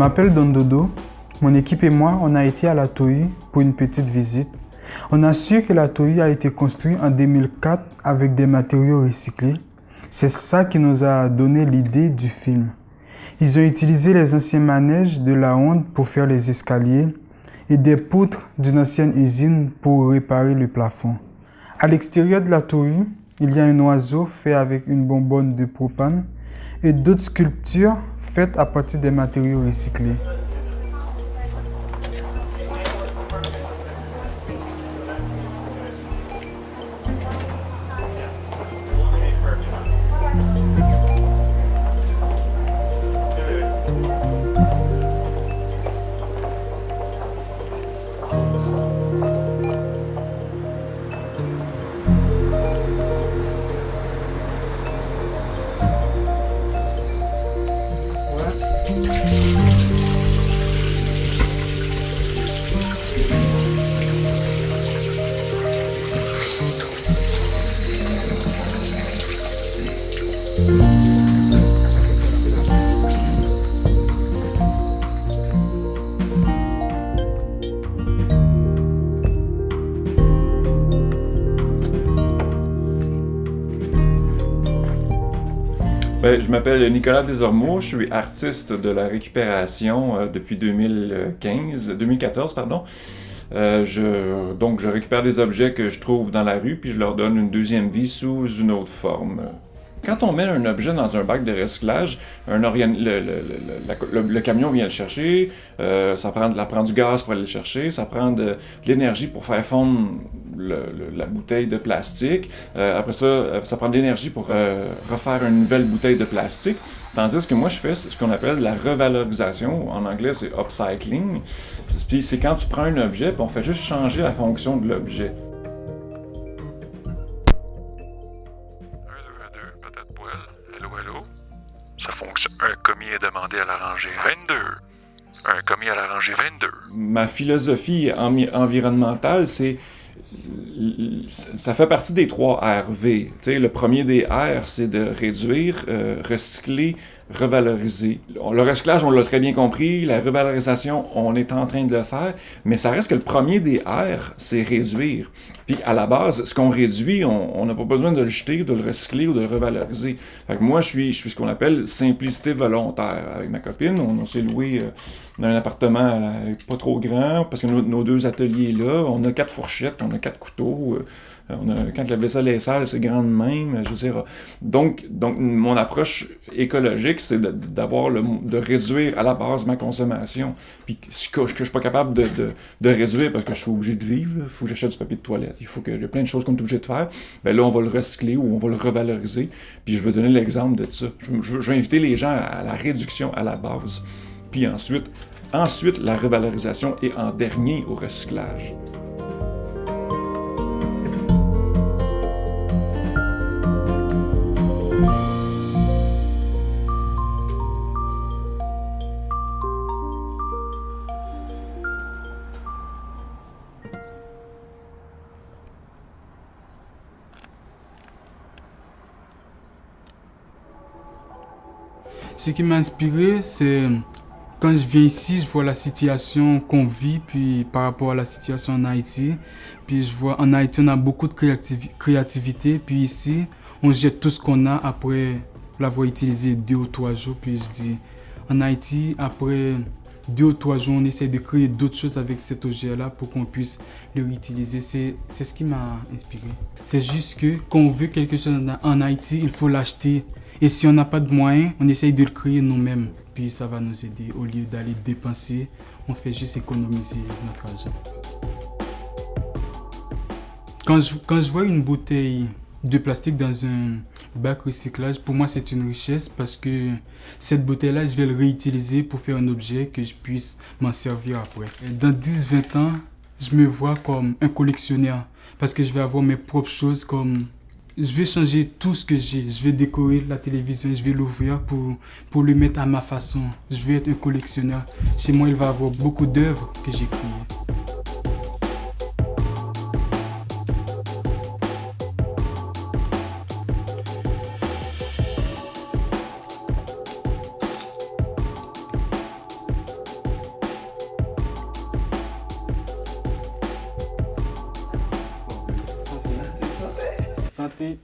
m'appelle Don Dodo. Mon équipe et moi, on a été à la Tohu pour une petite visite. On a su que la Tohu a été construite en 2004 avec des matériaux recyclés. C'est ça qui nous a donné l'idée du film. Ils ont utilisé les anciens manèges de la Honde pour faire les escaliers et des poutres d'une ancienne usine pour réparer le plafond. À l'extérieur de la Tohu, il y a un oiseau fait avec une bonbonne de propane et d'autres sculptures faites à partir des matériaux recyclés. Je m'appelle Nicolas Desormeaux, je suis artiste de la récupération depuis 2014, pardon. Donc je récupère des objets que je trouve dans la rue, puis je leur donne une deuxième vie sous une autre forme. Quand on met un objet dans un bac de recyclage, le camion vient le chercher, ça prend du gaz pour aller le chercher, ça prend de l'énergie pour faire fondre la bouteille de plastique. Après ça, ça prend de l'énergie pour refaire une nouvelle bouteille de plastique. Tandis que moi, je fais ce qu'on appelle la revalorisation. En anglais, c'est upcycling. Puis c'est quand tu prends un objet, puis on fait juste changer la fonction de l'objet. Ça fonctionne. Un commis est demandé à la rangée 22. Un commis à la rangée 22. Ma philosophie environnementale, ça fait partie des 3 RV. T'sais, le premier des R, c'est de réduire, recycler, revaloriser. Le recyclage, on l'a très bien compris. La revalorisation, on est en train de le faire. Mais ça reste que le premier des R, c'est réduire. Puis à la base, ce qu'on réduit, on n'a pas besoin de le jeter, de le recycler ou de le revaloriser. Fait que moi, je suis ce qu'on appelle simplicité volontaire. Avec ma copine, on s'est loué dans un appartement pas trop grand, parce que nos 2 ateliers là, on a 4 fourchettes, on a 4 couteaux. Quand la vaisselle est sale, c'est grand de même, je veux dire. Donc, mon approche écologique, c'est de réduire à la base ma consommation. Puis ce que je suis pas capable de réduire parce que je suis obligé de vivre, il faut que j'achète du papier de toilette, il faut que j'ai plein de choses qu'on est obligé de faire. Ben là, on va le recycler ou on va le revaloriser. Puis je vais donner l'exemple de ça. Je vais inviter les gens à la réduction à la base. Puis ensuite, la revalorisation et en dernier au recyclage. Ce qui m'a inspiré, c'est quand je viens ici, je vois la situation qu'on vit, puis par rapport à la situation en Haïti. Puis je vois en Haïti, on a beaucoup de créativité, puis ici, on jette tout ce qu'on a après l'avoir utilisé 2 ou 3 jours. Puis je dis, en Haïti, après 2 ou 3 jours, on essaie de créer d'autres choses avec cet objet-là pour qu'on puisse le réutiliser. C'est ce qui m'a inspiré. C'est juste que quand on veut quelque chose en Haïti, il faut l'acheter. Et si on n'a pas de moyens, on essaye de le créer nous-mêmes. Puis ça va nous aider. Au lieu d'aller dépenser, on fait juste économiser notre argent. Quand je vois une bouteille de plastique dans un bac recyclage, pour moi c'est une richesse parce que cette bouteille-là, je vais le réutiliser pour faire un objet que je puisse m'en servir après. Et dans 10-20 ans, je me vois comme un collectionneur parce que je vais avoir mes propres choses comme... Je vais changer tout ce que j'ai. Je vais décorer la télévision, je vais l'ouvrir pour le mettre à ma façon. Je vais être un collectionneur. Chez moi, il va y avoir beaucoup d'œuvres que j'ai créées. Santé.